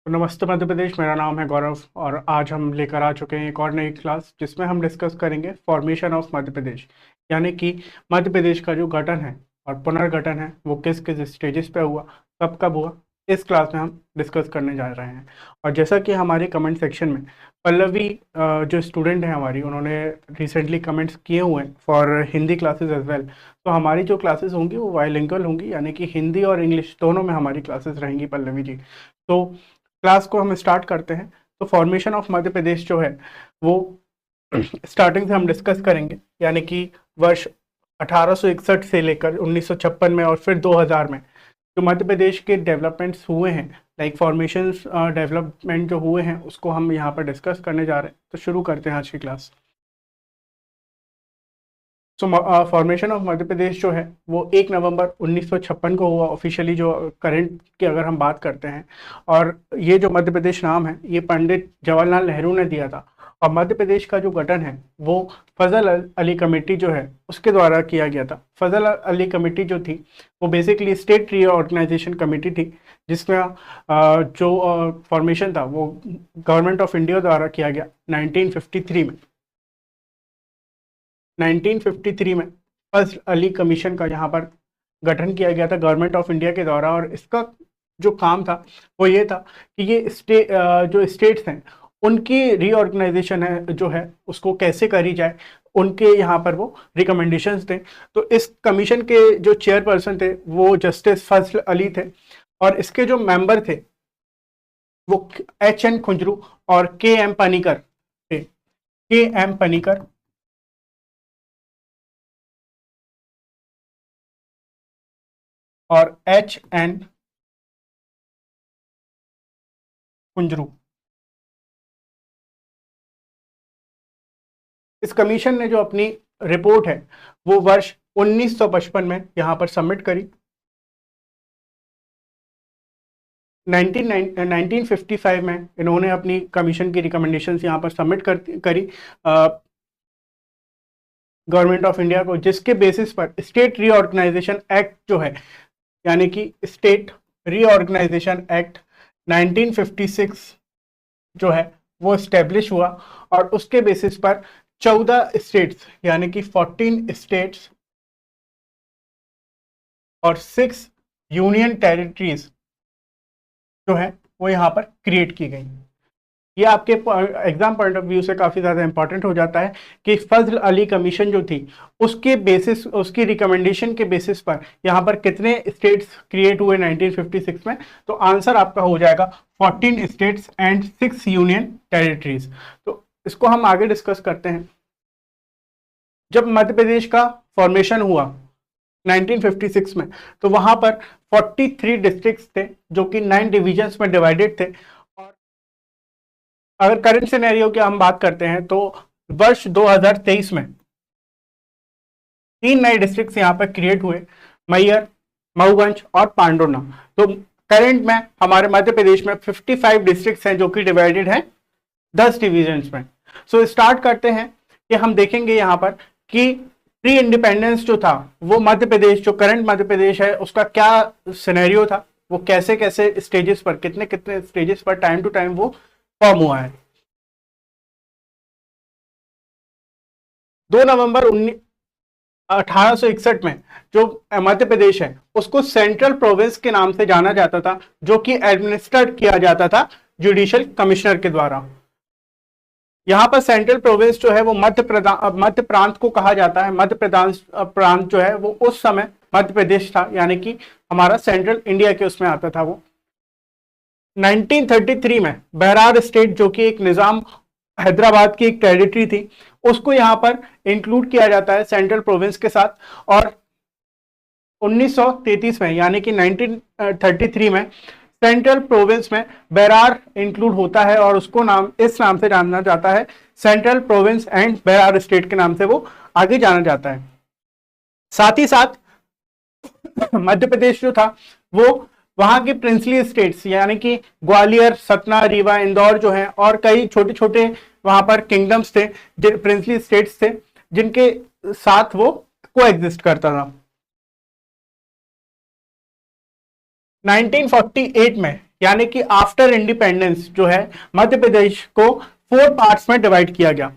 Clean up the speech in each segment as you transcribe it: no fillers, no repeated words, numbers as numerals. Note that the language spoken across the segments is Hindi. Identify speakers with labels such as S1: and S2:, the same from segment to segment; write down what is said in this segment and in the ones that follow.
S1: तो नमस्ते मध्य प्रदेश। मेरा नाम है गौरव और आज हम लेकर आ चुके हैं एक और नई क्लास जिसमें हम डिस्कस करेंगे फॉर्मेशन ऑफ मध्य प्रदेश, यानी कि मध्य प्रदेश का जो गठन है और पुनर्गठन है वो किस किस स्टेजेस पे हुआ, कब कब हुआ। इस क्लास में हम डिस्कस करने जा रहे हैं। और जैसा कि हमारे कमेंट सेक्शन में पल्लवी जो स्टूडेंट है हमारी, उन्होंने रिसेंटली कमेंट्स किए हुए हैं for Hindi classes as well. तो हमारी जो क्लासेस होंगी वो बाइलिंगुअल होंगी, यानी कि हिंदी और इंग्लिश दोनों में हमारी क्लासेस रहेंगी पल्लवी जी। तो क्लास को हम स्टार्ट करते हैं। तो फॉर्मेशन ऑफ मध्य प्रदेश जो है वो स्टार्टिंग से हम डिस्कस करेंगे, यानी कि वर्ष 1861 से लेकर 1956 में और फिर 2000 में जो मध्य प्रदेश के डेवलपमेंट्स हुए हैं, लाइक फॉर्मेशंस डेवलपमेंट जो हुए हैं उसको हम यहाँ पर डिस्कस करने जा रहे हैं। तो शुरू करते हैं आज की class. So formation of Madhya Pradesh जो है वो 1 नवंबर 1956 को हुआ ऑफिशियली, जो करंट की अगर हम बात करते हैं। और ये जो मध्य प्रदेश नाम है ये पंडित जवाहरलाल नेहरू ने दिया था। और मध्य प्रदेश का जो गठन है वो फजल अली कमेटी जो है उसके द्वारा किया गया था। फजल अली कमेटी जो थी वो बेसिकली स्टेट रीऑर्गेनाइजेशन कमेटी थी, जिसमें जो फॉर्मेशन था वो गवर्नमेंट ऑफ इंडिया द्वारा किया गया 1953 में। 1953 में फजल अली कमीशन का यहाँ पर गठन किया गया था गवर्नमेंट ऑफ इंडिया के द्वारा। और इसका जो काम था वो ये था कि ये जो स्टेट्स हैं उनकी रीऑर्गेनाइजेशन है जो है उसको कैसे करी जाए, उनके यहाँ पर वो रिकमेंडेशंस थे। तो इस कमीशन के जो चेयरपर्सन थे वो जस्टिस फजल अली थे। और इसके जो मेंबर थे वो H.N. खुंजरू और K.M. पनीकर थे। K.M. पनीकर और H.N. खुंजरू। इस कमीशन ने जो अपनी रिपोर्ट है वो वर्ष 1955 में यहाँ पर सबमिट करी। 1955 में इन्होंने अपनी कमीशन की रिकमेंडेशंस यहाँ पर सबमिट करी गवर्नमेंट ऑफ इंडिया को, जिसके बेसिस पर स्टेट रीऑर्गेनाइजेशन एक्ट जो है, यानी कि स्टेट रीऑर्गेनाइजेशन एक्ट 1956 जो है वो स्टेब्लिश हुआ। और उसके बेसिस पर 14 स्टेट्स यानी कि 14 स्टेट्स और 6 यूनियन टेरिटरीज जो है वो यहाँ पर क्रिएट की गई। ये आपके एग्जाम पॉइंट ऑफ व्यू से काफ़ी ज़्यादा इंपॉर्टेंट हो जाता है कि फजल अली कमीशन जो थी उसके बेसिस, उसकी रिकमेंडेशन के बेसिस पर यहाँ पर कितने स्टेट्स क्रिएट हुए 1956 में। तो आंसर आपका हो जाएगा 14 स्टेट्स एंड 6 यूनियन टेरिटरीज। तो इसको हम आगे डिस्कस करते हैं। जब मध्य प्रदेश का फॉर्मेशन हुआ 1956 में तो वहां पर 43 डिस्ट्रिक्ट्स थे जो कि 9 डिविजन्स में डिवाइडेड थे। और अगर करंट सिनेरियो की हम बात करते हैं तो वर्ष 2023 में 3 नए डिस्ट्रिक्ट्स यहाँ पर क्रिएट हुए, मैयर, मऊगंज और पांडुर्ना। तो करंट में हमारे मध्य प्रदेश में 55 डिस्ट्रिक्ट्स हैं जो कि डिवाइडेड हैं 10 डिविजन्स में। सो स्टार्ट करते हैं कि हम देखेंगे यहाँ पर कि प्री इंडिपेंडेंस जो था वो मध्य प्रदेश, जो करंट मध्य प्रदेश है उसका क्या सिनेरियो था, वो कैसे कैसे स्टेजेस पर, कितने कितने स्टेजेस पर टाइम टू टाइम वो फॉर्म हुआ है। 2 नवंबर 1861 में जो मध्य प्रदेश है उसको सेंट्रल प्रोविंस के नाम से जाना जाता था, जो कि एडमिनिस्ट्रेट किया जाता था जुडिशियल कमिश्नर के द्वारा। यहाँ पर सेंट्रल प्रोविंस जो है वो मध्य प्रांत को कहा जाता है। मध्य प्रांत जो है वो उस समय मध्य प्रदेश था, यानी कि हमारा सेंट्रल इंडिया के उसमें आता था वो। 1933 में बहरार स्टेट जो कि एक निजाम हैदराबाद की एक टेरिटरी थी उसको यहाँ पर इंक्लूड किया जाता है सेंट्रल प्रोविंस के साथ। और 1933 में यानी कि 1933 में सेंट्रल प्रोविंस में बेरार इंक्लूड होता है और उसको इस नाम से जाना जाता है, central province and Berar state के नाम से वो आगे जाना जाता है। साथ ही साथ मध्य प्रदेश जो था वो वहां के प्रिंसली स्टेट्स यानी कि ग्वालियर, सतना, रीवा, इंदौर जो है और कई छोटे छोटे वहां पर किंगडम्स थे, प्रिंसली स्टेट्स थे, जिनके साथ वो को एग्जिस्ट करता था। 1948 में यानी कि आफ्टर इंडिपेंडेंस जो है मध्य प्रदेश को 4 पार्ट्स में डिवाइड किया गया।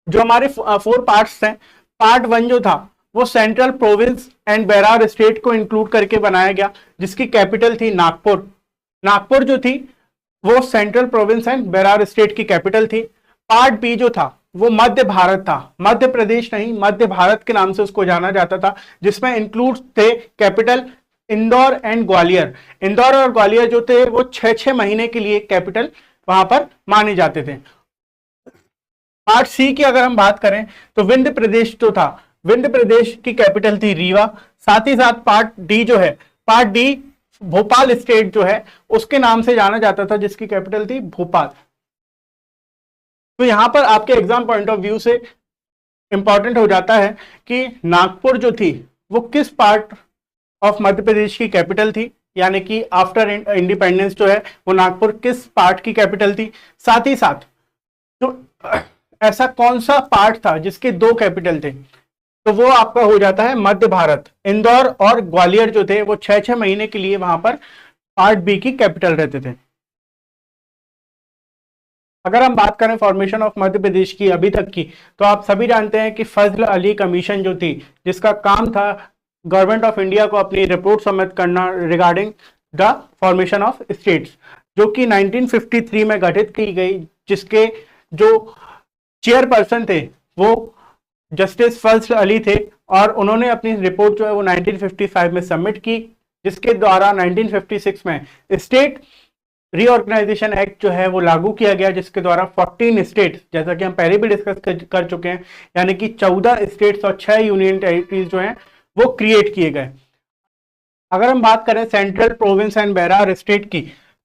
S1: जो हमारे 4 पार्ट्स हैं, पार्ट 1 जो था वो central province and Berar state को इंक्लूड करके बनाया गया, जिसकी कैपिटल थी नागपुर। नागपुर जो थी वो central province and Berar state की कैपिटल थी। पार्ट बी जो था वो मध्य भारत था, मध्य प्रदेश नहीं, मध्य भारत के नाम से उसको जाना जाता था, जिसमें इंक्लूड थे कैपिटल इंदौर एंड ग्वालियर। इंदौर और ग्वालियर जो थे वो 6-6 महीने के लिए कैपिटल वहां पर माने जाते थे। पार्ट सी की अगर हम बात करें तो विंध्य प्रदेश जो था, विंध्य प्रदेश की कैपिटल थी रीवा। साथ ही साथ पार्ट डी जो है, पार्ट डी भोपाल स्टेट जो है उसके नाम से जाना जाता था, जिसकी कैपिटल थी भोपाल। तो यहां पर आपके एग्जाम पॉइंट ऑफ व्यू से इंपॉर्टेंट हो जाता है कि नागपुर जो थी वो किस पार्ट ऑफ मध्य प्रदेश की कैपिटल थी, यानी कि आफ्टर इंडिपेंडेंस जो है वो नागपुर किस पार्ट की कैपिटल थी। साथ ही साथ जो ऐसा कौन सा पार्ट था जिसके 2 कैपिटल थे, तो वो आपका हो जाता है मध्य भारत। इंदौर और ग्वालियर जो थे वो 6-6 महीने के लिए वहां पर पार्ट बी की कैपिटल रहते थे। अगर हम बात करें फॉर्मेशन ऑफ मध्य प्रदेश की अभी तक की, तो आप सभी जानते हैं कि फजल अली कमीशन जो थी, जिसका काम था गवर्नमेंट ऑफ इंडिया को अपनी रिपोर्ट सबमिट करना regarding the formation of states, जो कि 1953 में गठित की गई, जिसके जो चेयरपर्सन थे वो जस्टिस फजल अली थे, और उन्होंने अपनी रिपोर्ट जो है वो 1955 में सबमिट की, जिसके द्वारा 1956 में स्टेट रीऑर्गेनाइजेशन एक्ट जो है वो लागू किया गया, जिसके द्वारा 14 स्टेट्स, जैसा कि हम पहले भी डिस्कस कर चुके हैं, यानी कि 14 स्टेट्स और 6 यूनियन टेरिटरीज जो हैं वो क्रिएट किए गए। अगर हम बात करें central province and Berar state की,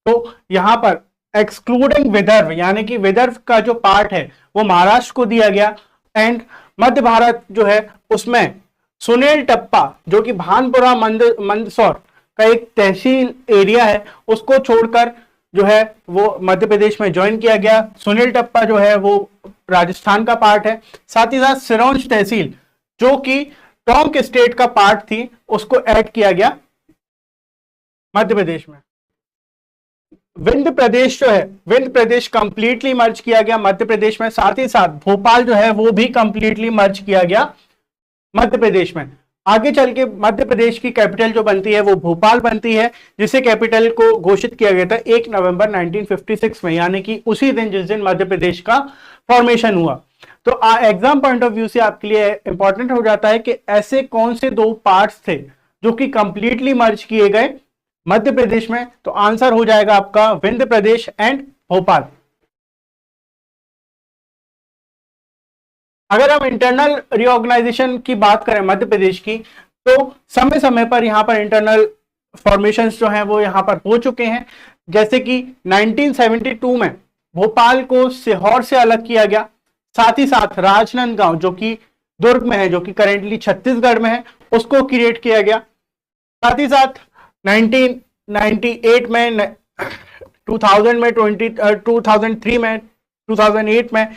S1: तो यहां पर एक्सक्लूडिंग विदर्भ, यानी कि विदर्भ का जो पार्ट है वो महाराष्ट्र को दिया गया, एंड मध्य भारत जो है उसमें सुनील टप्पा जो कि भानपुरा मंदसौर का एक तहसील एरिया है, उसको छोड़कर जो है वो मध्य प्रदेश में ज्वाइन किया गया। सुनील टप्पा जो है वो राजस्थान का पार्ट है। साथ ही साथ सिरोंज तहसील जो कि टोंक स्टेट का पार्ट थी, उसको ऐड किया गया मध्य प्रदेश में। विंध्य प्रदेश जो है, विंध्य प्रदेश कंप्लीटली मर्ज किया गया मध्य प्रदेश में। साथ ही साथ भोपाल जो है वो भी कंप्लीटली मर्ज किया गया मध्य प्रदेश में। आगे चल के मध्य प्रदेश की कैपिटल जो बनती है वो भोपाल बनती है, जिसे कैपिटल को घोषित किया गया था 1 नवंबर 1956 में, यानी कि उसी दिन जिस दिन मध्य प्रदेश का फॉर्मेशन हुआ। तो एग्जाम पॉइंट ऑफ व्यू से आपके लिए इंपॉर्टेंट हो जाता है कि ऐसे कौन से 2 पार्ट्स थे जो कि कंप्लीटली मर्ज किए गए मध्य प्रदेश में। तो आंसर हो जाएगा आपका विंध्य प्रदेश एंड भोपाल। अगर हम इंटरनल रीऑर्गेनाइजेशन की बात करें मध्य प्रदेश की, तो समय समय पर यहां पर इंटरनल फॉर्मेशंस जो हैं वो यहां पर हो चुके हैं। जैसे कि 1972 में भोपाल को सीहोर से अलग किया गया। साथ ही साथ राजनांदगांव जो कि दुर्ग में है, जो कि करेंटली छत्तीसगढ़ में है, उसको क्रिएट किया गया। साथ ही साथ 1998 में, 2000 में, 2003 में, 2008 में,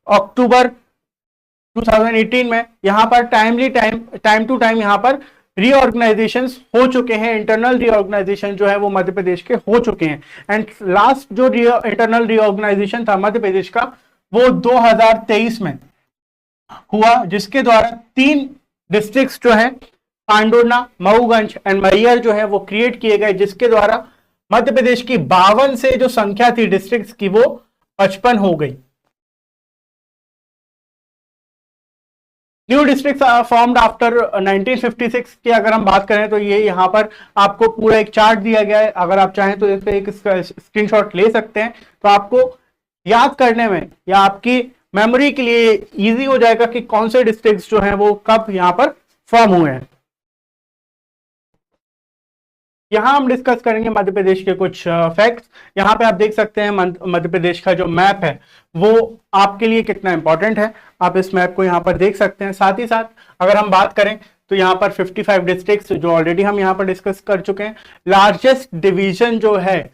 S1: अक्टूबर 2018 में यहां पर टाइम टू टाइम यहां पर रीऑर्गेनाइजेशंस हो चुके हैं। इंटरनल रीऑर्गेनाइजेशन जो है वो मध्य प्रदेश के हो चुके हैं। एंड लास्ट जो इंटरनल रीऑर्गेनाइजेशन था मध्य प्रदेश का वो 2023 में हुआ, जिसके द्वारा 3 डिस्ट्रिक्ट्स जो है पांडुर्ना, मऊगंज एंड मैयर जो है वो क्रिएट किए गए, जिसके द्वारा मध्य प्रदेश की 52 से जो संख्या थी डिस्ट्रिक्ट्स की वो 55 हो गई। न्यू डिस्ट्रिक्ट फॉर्म्ड आफ्टर 1956 की अगर हम बात करें तो ये यहाँ पर आपको पूरा एक चार्ट दिया गया है। अगर आप चाहें तो इस पे एक स्क्रीनशॉट ले सकते हैं, तो आपको याद करने में या आपकी मेमोरी के लिए इजी हो जाएगा कि कौन से डिस्ट्रिक्ट्स जो हैं वो कब यहाँ पर फॉर्म हुए हैं। यहाँ हम डिस्कस करेंगे मध्य प्रदेश के कुछ फैक्ट्स। यहाँ पे आप देख सकते हैं मध्य प्रदेश का जो मैप है वो आपके लिए कितना इंपॉर्टेंट है, आप इस मैप को यहाँ पर देख सकते हैं। साथ ही साथ अगर हम बात करें तो यहाँ पर 55 डिस्ट्रिक्ट्स जो ऑलरेडी हम यहाँ पर डिस्कस कर चुके हैं। लार्जेस्ट डिवीजन जो है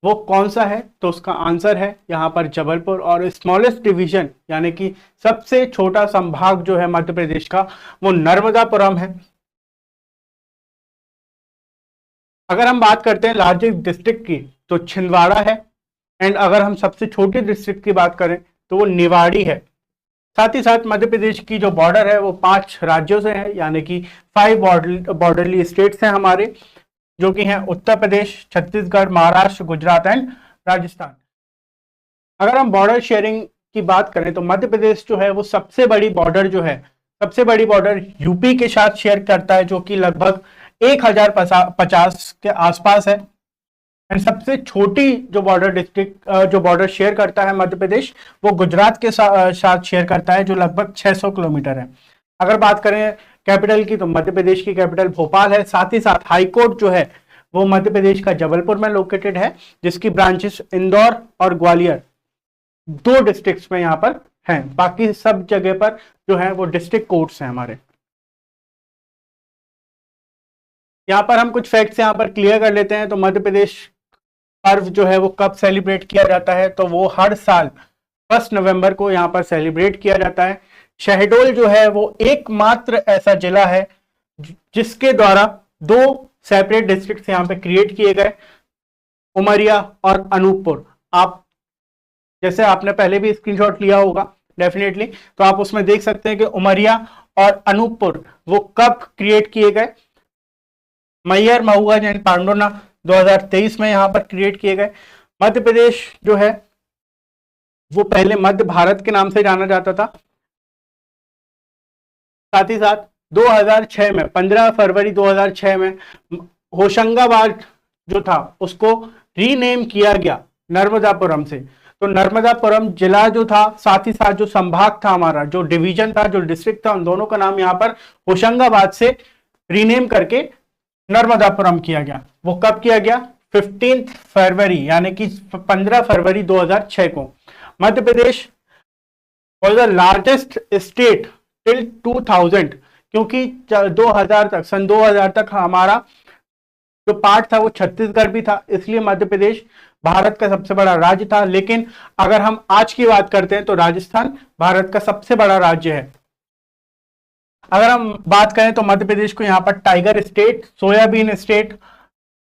S1: वो कौन सा है, तो उसका आंसर है यहाँ पर जबलपुर। और स्मॉलेस्ट डिवीजन यानी कि सबसे छोटा संभाग जो है मध्य प्रदेश का वो नर्मदापुरम है। अगर हम बात करते हैं लार्जेस्ट डिस्ट्रिक्ट की तो छिंदवाड़ा है, एंड अगर हम सबसे छोटी डिस्ट्रिक्ट की बात करें तो वो निवाड़ी है। साथ ही साथ मध्य प्रदेश की जो बॉर्डर है वो 5 राज्यों से है, यानी कि 5 बॉर्डरली स्टेट्स हैं हमारे, जो कि हैं उत्तर प्रदेश, छत्तीसगढ़, महाराष्ट्र, गुजरात एंड राजस्थान। अगर हम बॉर्डर शेयरिंग की बात करें तो मध्य प्रदेश जो है वो सबसे बड़ी बॉर्डर यूपी के साथ शेयर करता है, जो कि लगभग 1050 के आसपास है। एंड सबसे छोटी जो बॉर्डर शेयर करता है मध्य प्रदेश, वो गुजरात के साथ शेयर करता है, जो लगभग 600 किलोमीटर है। अगर बात करें कैपिटल की तो मध्य प्रदेश की कैपिटल भोपाल है। साथ ही साथ हाईकोर्ट जो है वो मध्य प्रदेश का जबलपुर में लोकेटेड है, जिसकी ब्रांचेस इंदौर और ग्वालियर 2 डिस्ट्रिक्ट्स में यहाँ पर हैं। बाकी सब जगह पर जो है वो डिस्ट्रिक्ट कोर्ट्स हैं हमारे। यहाँ पर हम कुछ फैक्ट्स यहाँ पर क्लियर कर लेते हैं। तो मध्य प्रदेश पर्व जो है वो कब सेलिब्रेट किया जाता है, तो वो हर साल 1 नवंबर को यहाँ पर सेलिब्रेट किया जाता है। शहडोल जो है वो एकमात्र ऐसा जिला है जिसके द्वारा 2 सेपरेट डिस्ट्रिक्ट यहाँ पे क्रिएट किए गए, उमरिया और अनूपपुर। आप जैसे आपने पहले भी स्क्रीनशॉट लिया होगा डेफिनेटली, तो आप उसमें देख सकते हैं कि उमरिया और अनूपपुर वो कब क्रिएट किए गए। मैयर, महुआ एंड पांडोना 2023 में यहाँ पर क्रिएट किए गए। मध्य प्रदेश जो है वो पहले मध्य भारत के नाम से जाना जाता था। साथ ही साथ 2006 में 15 फरवरी 2006 में होशंगाबाद जो था उसको रीनेम किया गया नर्मदापुरम से। तो नर्मदापुरम जिला जो था, साथ ही साथ जो संभाग था हमारा, जो डिवीजन था, जो डिस्ट्रिक्ट था, उन दोनों का नाम यहाँ पर होशंगाबाद से रीनेम करके नर्मदापुरम किया गया। वो कब किया गया? 15 फरवरी यानी कि 15 फरवरी 2006 को। Madhya Pradesh was the largest state till 2000, क्योंकि 2000 तक, सन 2000 तक हमारा जो पार्ट था वो छत्तीसगढ़ भी था, इसलिए मध्य प्रदेश भारत का सबसे बड़ा राज्य था। लेकिन अगर हम आज की बात करते हैं तो राजस्थान भारत का सबसे बड़ा राज्य है। अगर हम बात करें तो मध्य प्रदेश को यहाँ पर टाइगर स्टेट, सोयाबीन स्टेट,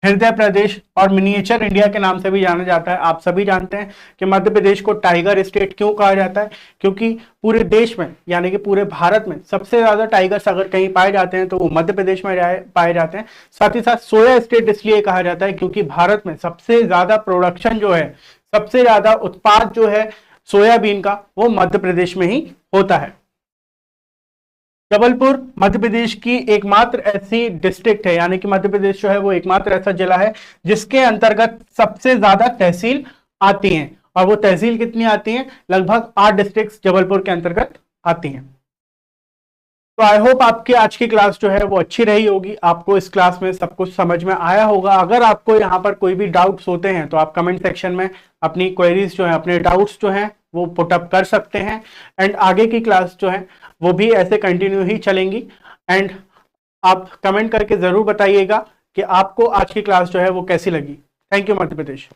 S1: हृदय प्रदेश और मिनिएचर इंडिया के नाम से भी जाना जाता है। आप सभी जानते हैं कि मध्य प्रदेश को टाइगर स्टेट क्यों कहा जाता है, क्योंकि पूरे देश में यानी कि पूरे भारत में सबसे ज्यादा टाइगर्स अगर कहीं पाए जाते हैं तो वो मध्य प्रदेश में पाए जाते हैं। साथ ही साथ सोया स्टेट इसलिए कहा जाता है क्योंकि भारत में सबसे ज्यादा प्रोडक्शन जो है, सबसे ज्यादा उत्पाद जो है सोयाबीन का, वो मध्य प्रदेश में ही होता है। जबलपुर मध्य प्रदेश की एकमात्र ऐसी डिस्ट्रिक्ट है, यानी कि मध्य प्रदेश जो है वो एकमात्र ऐसा जिला है जिसके अंतर्गत सबसे ज्यादा तहसील आती हैं। और वो तहसील कितनी आती हैं? लगभग 8 डिस्ट्रिक्ट जबलपुर के अंतर्गत आती हैं। तो आई होप आपकी आज की क्लास जो है वो अच्छी रही होगी, आपको इस क्लास में सब कुछ समझ में आया होगा। अगर आपको यहाँ पर कोई भी डाउट्स होते हैं तो आप कमेंट सेक्शन में अपनी क्वेरीज जो है, अपने डाउट्स जो हैं वो पुटअप कर सकते हैं। एंड आगे की क्लास जो है वो भी ऐसे कंटिन्यू ही चलेंगी। एंड आप कमेंट करके जरूर बताइएगा कि आपको आज की क्लास जो है वो कैसी लगी। Thank you Madhya Pradesh.